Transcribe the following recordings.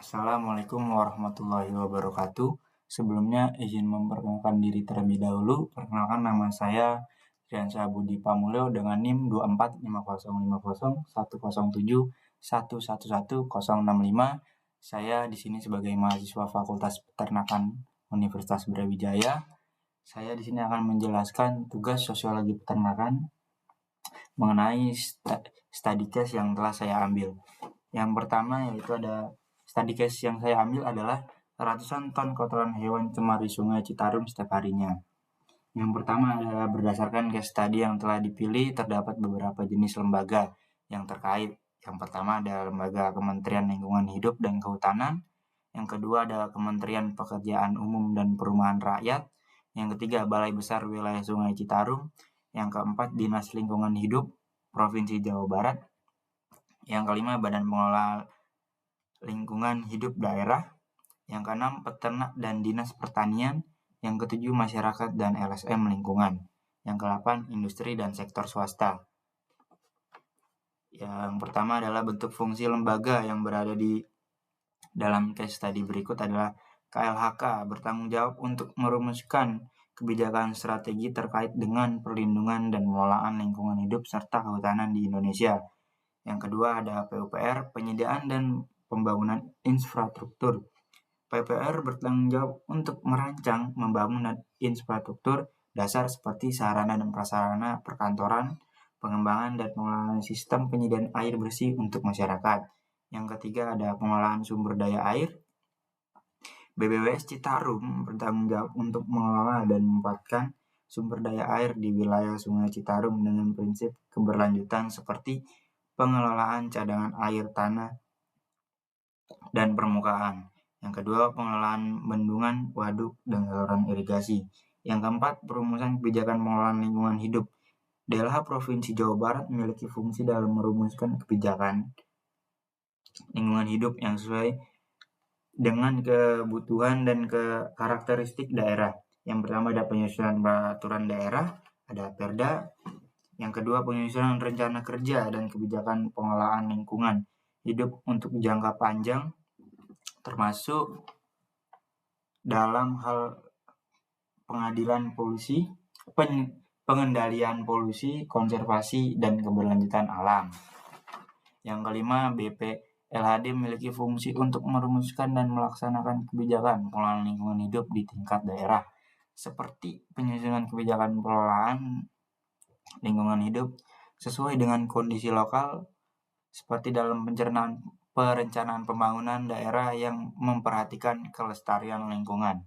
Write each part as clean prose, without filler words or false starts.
Assalamualaikum warahmatullahi wabarakatuh. Sebelumnya izin memperkenalkan diri terlebih dahulu. Perkenalkan, nama saya Triansyah Budi Pamulyo dengan NIM 24501507107111065. Saya di sini sebagai mahasiswa Fakultas Peternakan Universitas Brawijaya. Saya di sini akan menjelaskan tugas sosiologi peternakan mengenai study case yang telah saya ambil. Yang pertama yaitu ada study case yang saya ambil adalah ratusan ton kotoran hewan cemar di Sungai Citarum setiap harinya. Yang pertama adalah berdasarkan case study yang telah dipilih, terdapat beberapa jenis lembaga yang terkait. Yang pertama ada lembaga Kementerian Lingkungan Hidup dan Kehutanan. Yang kedua ada Kementerian Pekerjaan Umum dan Perumahan Rakyat. Yang ketiga Balai Besar Wilayah Sungai Citarum. Yang keempat Dinas Lingkungan Hidup Provinsi Jawa Barat. Yang kelima Badan Pengelola Lingkungan Hidup Daerah. Yang keenam Peternak dan Dinas Pertanian. Yang ketujuh Masyarakat dan LSM Lingkungan. Yang kedelapan Industri dan Sektor Swasta. Yang pertama adalah bentuk fungsi lembaga yang berada di dalam case study berikut adalah KLHK bertanggung jawab untuk merumuskan kebijakan strategi terkait dengan perlindungan dan pengelolaan lingkungan hidup serta kehutanan di Indonesia. Yang kedua ada PUPR, penyediaan dan pembangunan infrastruktur. PUPR bertanggung jawab untuk merancang, membangun infrastruktur dasar seperti sarana dan prasarana perkantoran, pengembangan dan pengelolaan sistem penyediaan air bersih untuk masyarakat. Yang ketiga ada pengelolaan sumber daya air. BBWS Citarum bertanggung jawab untuk mengelola dan memanfaatkan sumber daya air di wilayah Sungai Citarum dengan prinsip keberlanjutan seperti pengelolaan cadangan air tanah dan permukaan. Yang kedua, pengelolaan bendungan, waduk, dan saluran irigasi. Yang keempat, perumusan kebijakan pengelolaan lingkungan hidup. DLH Provinsi Jawa Barat memiliki fungsi dalam merumuskan kebijakan lingkungan hidup yang sesuai dengan kebutuhan dan karakteristik daerah. Yang pertama ada penyusunan peraturan daerah, ada Perda. Yang kedua penyusunan rencana kerja dan kebijakan pengelolaan lingkungan hidup untuk jangka panjang, termasuk dalam hal pengendalian polusi, konservasi, dan keberlanjutan alam. Yang kelima, BPLHD memiliki fungsi untuk merumuskan dan melaksanakan kebijakan pengelolaan lingkungan hidup di tingkat daerah, seperti penyusunan kebijakan pengelolaan lingkungan hidup sesuai dengan kondisi lokal, seperti dalam perencanaan pembangunan daerah yang memperhatikan kelestarian lingkungan.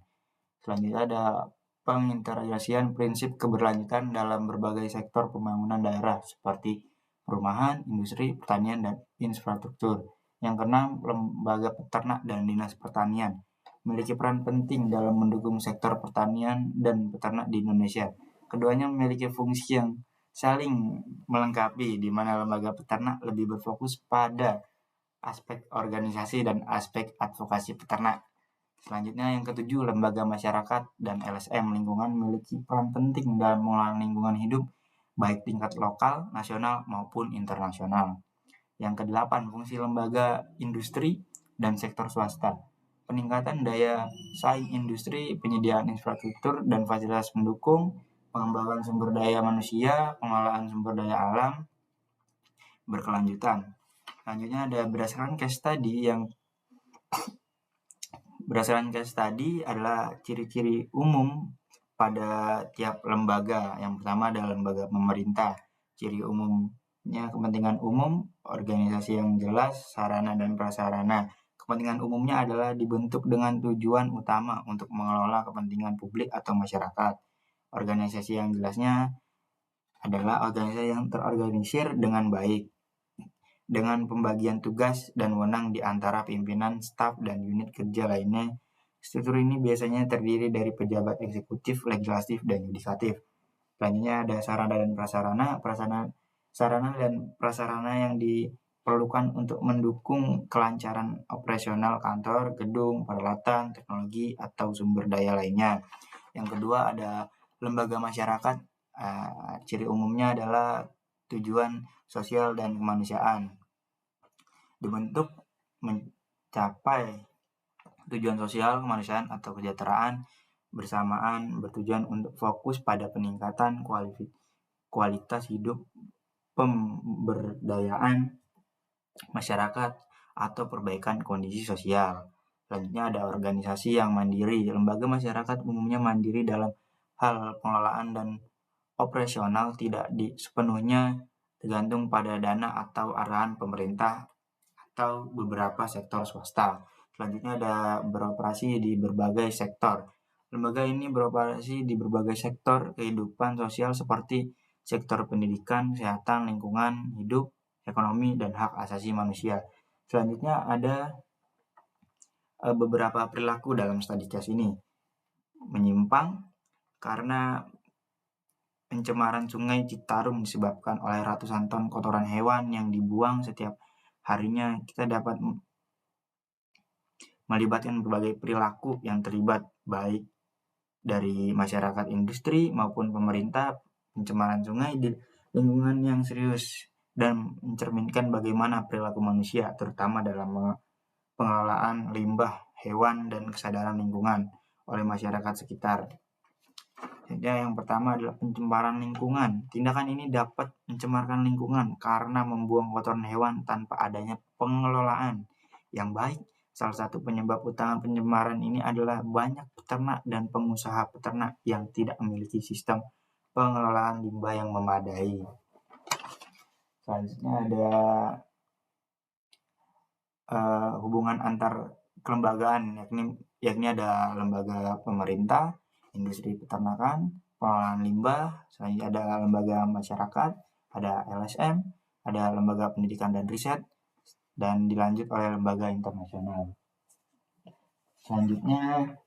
Selanjutnya ada pengintegrasian prinsip keberlanjutan dalam berbagai sektor pembangunan daerah seperti perumahan, industri, pertanian, dan infrastruktur. Yang keenam, lembaga peternak dan dinas pertanian memiliki peran penting dalam mendukung sektor pertanian dan peternak di Indonesia. Keduanya memiliki fungsi yang saling melengkapi, di mana lembaga peternak lebih berfokus pada aspek organisasi dan aspek advokasi peternak. Selanjutnya yang ketujuh, lembaga masyarakat dan LSM lingkungan memiliki peran penting dalam pengelolaan lingkungan hidup baik tingkat lokal, nasional maupun internasional. Yang kedelapan, fungsi lembaga industri dan sektor swasta. Peningkatan daya saing industri, penyediaan infrastruktur dan fasilitas pendukung, pengembangan sumber daya manusia, pengelolaan sumber daya alam berkelanjutan. Selanjutnya ada berdasarkan case study adalah ciri-ciri umum pada tiap lembaga. Yang pertama adalah lembaga pemerintah. Ciri umumnya kepentingan umum, organisasi yang jelas, sarana dan prasarana. Kepentingan umumnya adalah dibentuk dengan tujuan utama untuk mengelola kepentingan publik atau masyarakat. Organisasi yang jelasnya adalah organisasi yang terorganisir dengan baik, dengan pembagian tugas dan wewenang di antara pimpinan, staf, dan unit kerja lainnya. Struktur ini biasanya terdiri dari pejabat eksekutif, legislatif, dan yudikatif. Selanjutnya ada sarana dan prasarana. Sarana dan prasarana yang diperlukan untuk mendukung kelancaran operasional kantor, gedung, peralatan, teknologi, atau sumber daya lainnya. Yang kedua ada lembaga masyarakat. Ciri umumnya adalah tujuan sosial dan kemanusiaan. Dibentuk mencapai tujuan sosial, kemanusiaan, atau kesejahteraan bersamaan bertujuan untuk fokus pada peningkatan kualitas hidup, pemberdayaan masyarakat, atau perbaikan kondisi sosial. Selanjutnya ada organisasi yang mandiri. Lembaga masyarakat umumnya mandiri dalam hal pengelolaan dan operasional, tidak sepenuhnya tergantung pada dana atau arahan pemerintah atau beberapa sektor swasta. Selanjutnya ada beroperasi di berbagai sektor. Lembaga ini beroperasi di berbagai sektor kehidupan sosial seperti sektor pendidikan, kesehatan, lingkungan hidup, ekonomi, dan hak asasi manusia. Selanjutnya ada beberapa perilaku dalam study case ini. Menyimpang karena pencemaran Sungai Citarum disebabkan oleh ratusan ton kotoran hewan yang dibuang setiap harinya. Kita dapat melibatkan berbagai perilaku yang terlibat, baik dari masyarakat, industri, maupun pemerintah. Pencemaran sungai di lingkungan yang serius dan mencerminkan bagaimana perilaku manusia, terutama dalam pengelolaan limbah hewan dan kesadaran lingkungan oleh masyarakat sekitar. Jadi yang pertama adalah pencemaran lingkungan. Tindakan ini dapat mencemarkan lingkungan karena membuang kotoran hewan tanpa adanya pengelolaan yang baik. Salah satu penyebab utama pencemaran ini adalah banyak peternak dan pengusaha peternak yang tidak memiliki sistem pengelolaan limbah yang memadai. Selanjutnya ada hubungan antar kelembagaan, yakni ada lembaga pemerintah, industri peternakan, pengelolaan limbah, selanjutnya ada lembaga masyarakat, ada LSM, ada lembaga pendidikan dan riset, dan dilanjut oleh lembaga internasional. Selanjutnya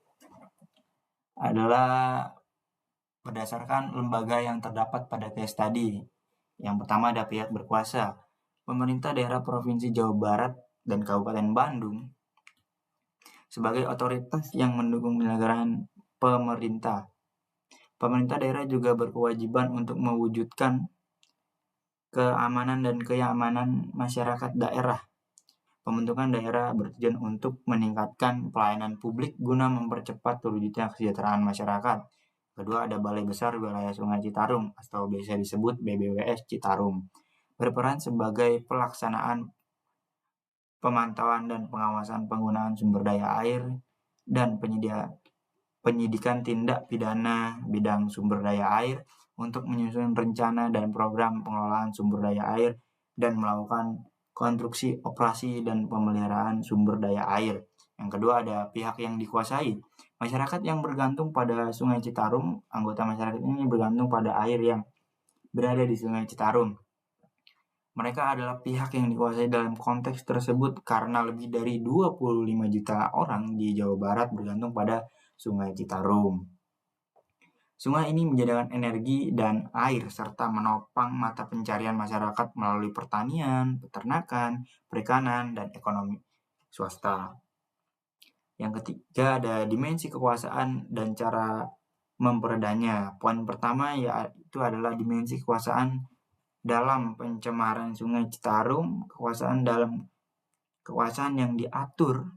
adalah berdasarkan lembaga yang terdapat pada case study. Yang pertama ada pihak berkuasa. Pemerintah daerah Provinsi Jawa Barat dan Kabupaten Bandung sebagai otoritas yang mendukung penyelenggaraan pemerintah. Pemerintah daerah juga berkewajiban untuk mewujudkan keamanan dan kenyamanan masyarakat daerah. Pembentukan daerah bertujuan untuk meningkatkan pelayanan publik guna mempercepat terwujudnya kesejahteraan masyarakat. Kedua, ada Balai Besar Wilayah Sungai Citarum atau biasa disebut BBWS Citarum, berperan sebagai pelaksanaan pemantauan dan pengawasan penggunaan sumber daya air dan penyidikan tindak pidana bidang sumber daya air untuk menyusun rencana dan program pengelolaan sumber daya air dan melakukan konstruksi, operasi, dan pemeliharaan sumber daya air. Yang kedua ada pihak yang dikuasai. Masyarakat yang bergantung pada Sungai Citarum, anggota masyarakat ini bergantung pada air yang berada di Sungai Citarum. Mereka adalah pihak yang dikuasai dalam konteks tersebut karena lebih dari 25 juta orang di Jawa Barat bergantung pada Sungai Citarum. Sungai ini menyediakan energi dan air serta menopang mata pencarian masyarakat melalui pertanian, peternakan, perikanan, dan ekonomi swasta. Yang ketiga ada dimensi kekuasaan dan cara memperedanya. Poin pertama yaitu adalah dimensi kekuasaan dalam pencemaran Sungai Citarum, kekuasaan yang diatur,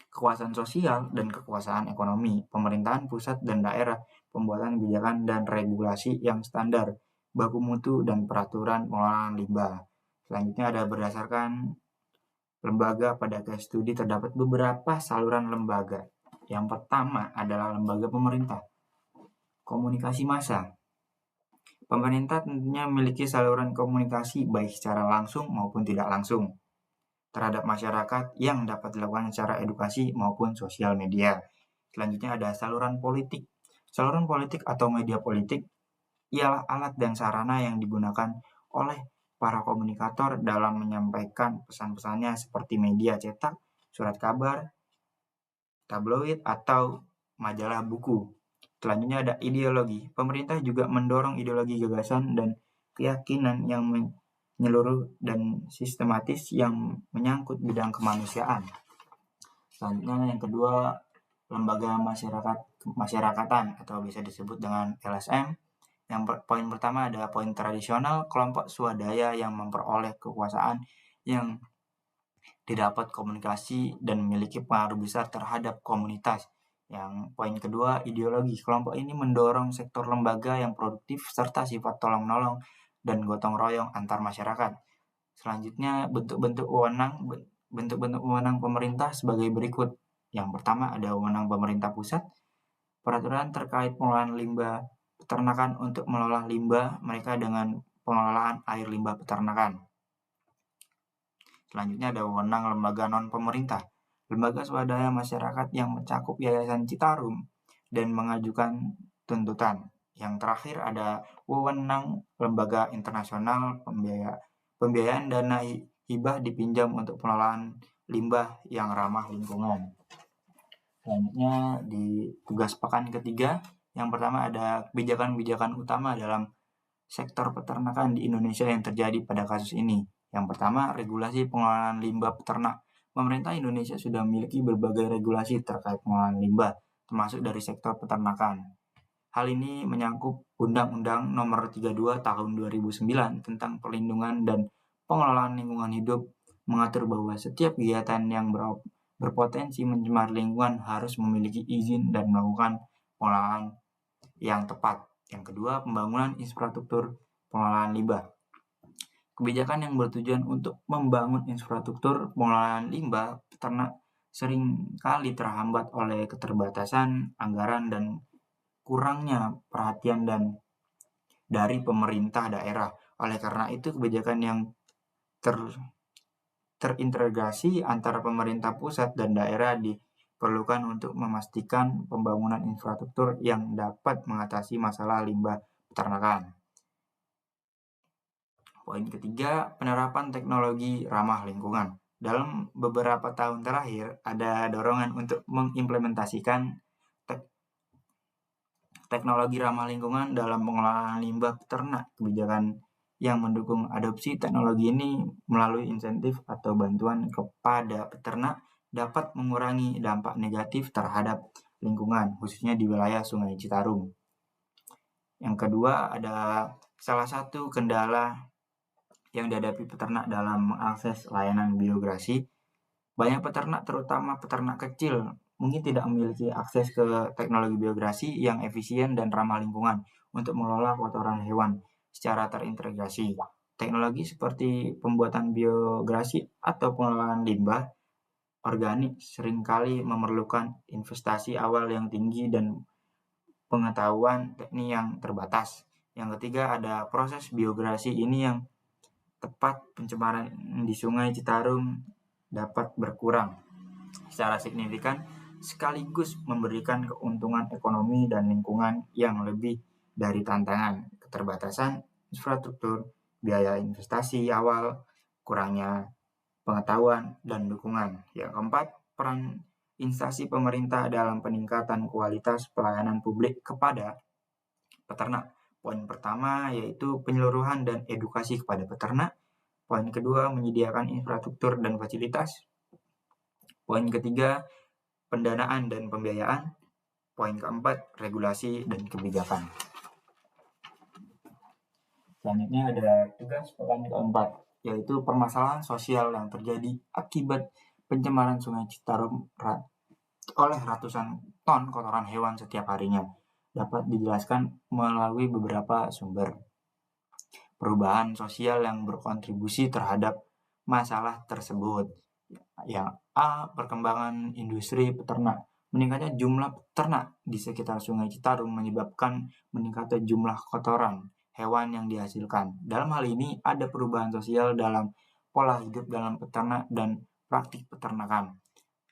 kekuasaan sosial, dan kekuasaan ekonomi, pemerintahan pusat dan daerah, pembuatan kebijakan dan regulasi yang standar, baku mutu, dan peraturan pengelolaan limbah. Selanjutnya ada berdasarkan lembaga. Pada case studi terdapat beberapa saluran lembaga. Yang pertama adalah lembaga pemerintah. Komunikasi massa. Pemerintah tentunya memiliki saluran komunikasi baik secara langsung maupun tidak langsung terhadap masyarakat yang dapat dilakukan secara edukasi maupun sosial media. Selanjutnya ada saluran politik. Saluran politik atau media politik ialah alat dan sarana yang digunakan oleh para komunikator dalam menyampaikan pesan-pesannya seperti media cetak, surat kabar, tabloid, atau majalah buku. Selanjutnya ada ideologi. Pemerintah juga mendorong ideologi gagasan dan keyakinan yang menyeluruh dan sistematis yang menyangkut bidang kemanusiaan. Selanjutnya yang kedua, lembaga masyarakatan atau bisa disebut dengan LSM. Yang poin pertama ada poin tradisional, kelompok swadaya yang memperoleh kekuasaan yang didapat komunikasi dan memiliki pengaruh besar terhadap komunitas. Yang poin kedua, ideologi. Kelompok ini mendorong sektor lembaga yang produktif serta sifat tolong-menolong dan gotong royong antar masyarakat. Selanjutnya, bentuk-bentuk wewenang pemerintah sebagai berikut. Yang pertama ada wewenang pemerintah pusat, peraturan terkait pengelolaan limbah peternakan untuk mengelola limbah mereka dengan pengelolaan air limbah peternakan. Selanjutnya ada wewenang lembaga non-pemerintah, lembaga swadaya masyarakat yang mencakup Yayasan Citarum dan mengajukan tuntutan. Yang terakhir ada wewenang lembaga internasional, pembiayaan dana hibah dipinjam untuk pengelolaan limbah yang ramah lingkungan. Selanjutnya di tugas pekan ketiga, yang pertama ada kebijakan-kebijakan utama dalam sektor peternakan di Indonesia yang terjadi pada kasus ini. Yang pertama, regulasi pengelolaan limbah peternak. Pemerintah Indonesia sudah memiliki berbagai regulasi terkait pengelolaan limbah, termasuk dari sektor peternakan. Hal ini menyangkut Undang-Undang Nomor 32 Tahun 2009 tentang perlindungan dan pengelolaan lingkungan hidup, mengatur bahwa setiap kegiatan yang berpotensi mencemari lingkungan harus memiliki izin dan melakukan pengelolaan yang tepat. Yang kedua, pembangunan infrastruktur pengelolaan limbah. Kebijakan yang bertujuan untuk membangun infrastruktur pengelolaan limbah peternak seringkali terhambat oleh keterbatasan anggaran dan kurangnya perhatian dari pemerintah daerah. Oleh karena itu, kebijakan yang terintegrasi antara pemerintah pusat dan daerah diperlukan untuk memastikan pembangunan infrastruktur yang dapat mengatasi masalah limbah peternakan. Poin ketiga, penerapan teknologi ramah lingkungan. Dalam beberapa tahun terakhir, ada dorongan untuk mengimplementasikan teknologi ramah lingkungan dalam pengelolaan limbah peternak. Kebijakan yang mendukung adopsi teknologi ini melalui insentif atau bantuan kepada peternak dapat mengurangi dampak negatif terhadap lingkungan, khususnya di wilayah Sungai Citarum. Yang kedua, ada salah satu kendala yang dihadapi peternak dalam mengakses layanan biogasasi. Banyak peternak, terutama peternak kecil, mungkin tidak memiliki akses ke teknologi biogasasi yang efisien dan ramah lingkungan untuk mengelola kotoran hewan secara terintegrasi. Teknologi seperti pembuatan biogasasi atau pengelolaan limbah organik seringkali memerlukan investasi awal yang tinggi dan pengetahuan teknik yang terbatas. Yang ketiga ada proses biogasasi ini yang tepat, pencemaran di Sungai Citarum dapat berkurang secara signifikan sekaligus memberikan keuntungan ekonomi dan lingkungan yang lebih dari tantangan keterbatasan infrastruktur, biaya investasi awal, kurangnya pengetahuan dan dukungan. Yang keempat, peran instansi pemerintah dalam peningkatan kualitas pelayanan publik kepada peternak. Poin pertama yaitu penyeluruhan dan edukasi kepada peternak. Poin kedua, menyediakan infrastruktur dan fasilitas. Poin ketiga, pendanaan dan pembiayaan. Poin keempat, regulasi dan kebijakan. Selanjutnya ada tugas pekan keempat, yaitu permasalahan sosial yang terjadi akibat pencemaran Sungai Citarum oleh ratusan ton kotoran hewan setiap harinya. Dapat dijelaskan melalui beberapa sumber. Perubahan sosial yang berkontribusi terhadap masalah tersebut. Yang A, perkembangan industri peternak. Meningkatnya jumlah peternak di sekitar Sungai Citarum menyebabkan meningkatnya jumlah kotoran hewan yang dihasilkan. Dalam hal ini ada perubahan sosial dalam pola hidup dalam peternak dan praktik peternakan.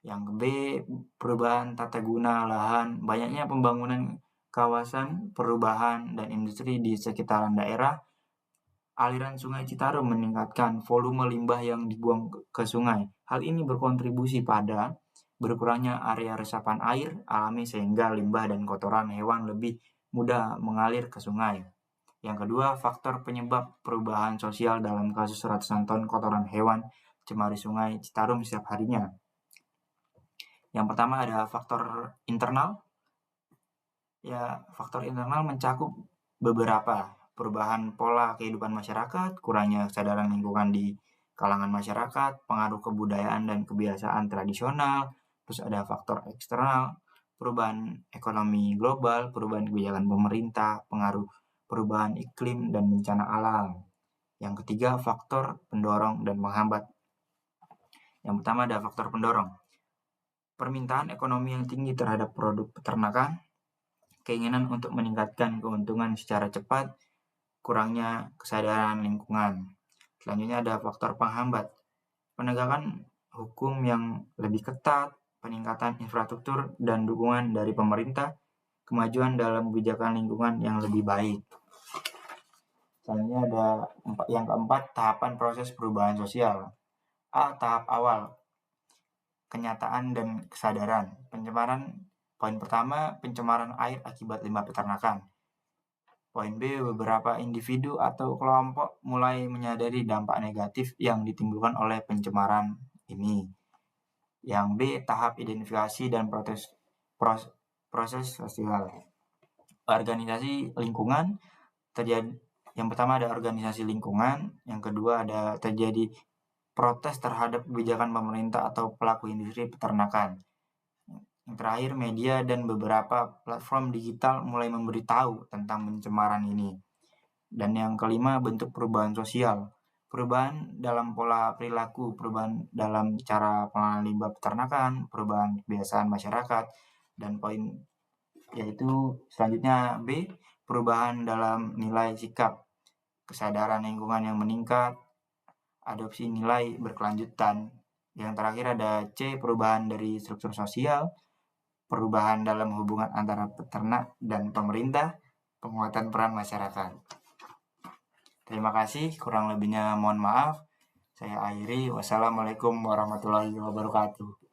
Yang B, perubahan tata guna lahan. Banyaknya pembangunan kawasan, perubahan, dan industri di sekitaran daerah aliran Sungai Citarum meningkatkan volume limbah yang dibuang ke sungai. Hal ini berkontribusi pada berkurangnya area resapan air alami sehingga limbah dan kotoran hewan lebih mudah mengalir ke sungai. Yang kedua, faktor penyebab perubahan sosial dalam kasus ratusan ton kotoran hewan cemari Sungai Citarum setiap harinya. Yang pertama ada faktor internal. Ya, faktor internal mencakup beberapa perubahan pola kehidupan masyarakat, kurangnya kesadaran lingkungan di kalangan masyarakat, pengaruh kebudayaan dan kebiasaan tradisional, terus ada faktor eksternal, perubahan ekonomi global, perubahan kebijakan pemerintah, pengaruh perubahan iklim dan bencana alam. Yang ketiga, faktor pendorong dan penghambat. Yang pertama ada faktor pendorong. Permintaan ekonomi yang tinggi terhadap produk peternakan, keinginan untuk meningkatkan keuntungan secara cepat, kurangnya kesadaran lingkungan. Selanjutnya ada faktor penghambat. Penegakan hukum yang lebih ketat, peningkatan infrastruktur dan dukungan dari pemerintah, kemajuan dalam kebijakan lingkungan yang lebih baik. Selanjutnya ada yang keempat, tahapan proses perubahan sosial. A. Tahap awal, kenyataan dan kesadaran. Pencemaran, poin pertama, pencemaran air akibat limbah peternakan. Poin B, beberapa individu atau kelompok mulai menyadari dampak negatif yang ditimbulkan oleh pencemaran ini. Yang B, tahap identifikasi dan proses sosial. Organisasi lingkungan terjadi. Yang pertama ada organisasi lingkungan, yang kedua ada terjadi protes terhadap kebijakan pemerintah atau pelaku industri peternakan. Yang terakhir, media dan beberapa platform digital mulai memberitahu tentang pencemaran ini. Dan yang kelima, bentuk perubahan sosial. Perubahan dalam pola perilaku, perubahan dalam cara pengelolaan limbah peternakan, perubahan kebiasaan masyarakat, dan poin yaitu selanjutnya B, perubahan dalam nilai sikap, kesadaran lingkungan yang meningkat, adopsi nilai berkelanjutan. Yang terakhir ada C, perubahan dari struktur sosial, perubahan dalam hubungan antara peternak dan pemerintah, penguatan peran masyarakat. Terima kasih, kurang lebihnya mohon maaf. Saya akhiri. Wassalamualaikum warahmatullahi wabarakatuh.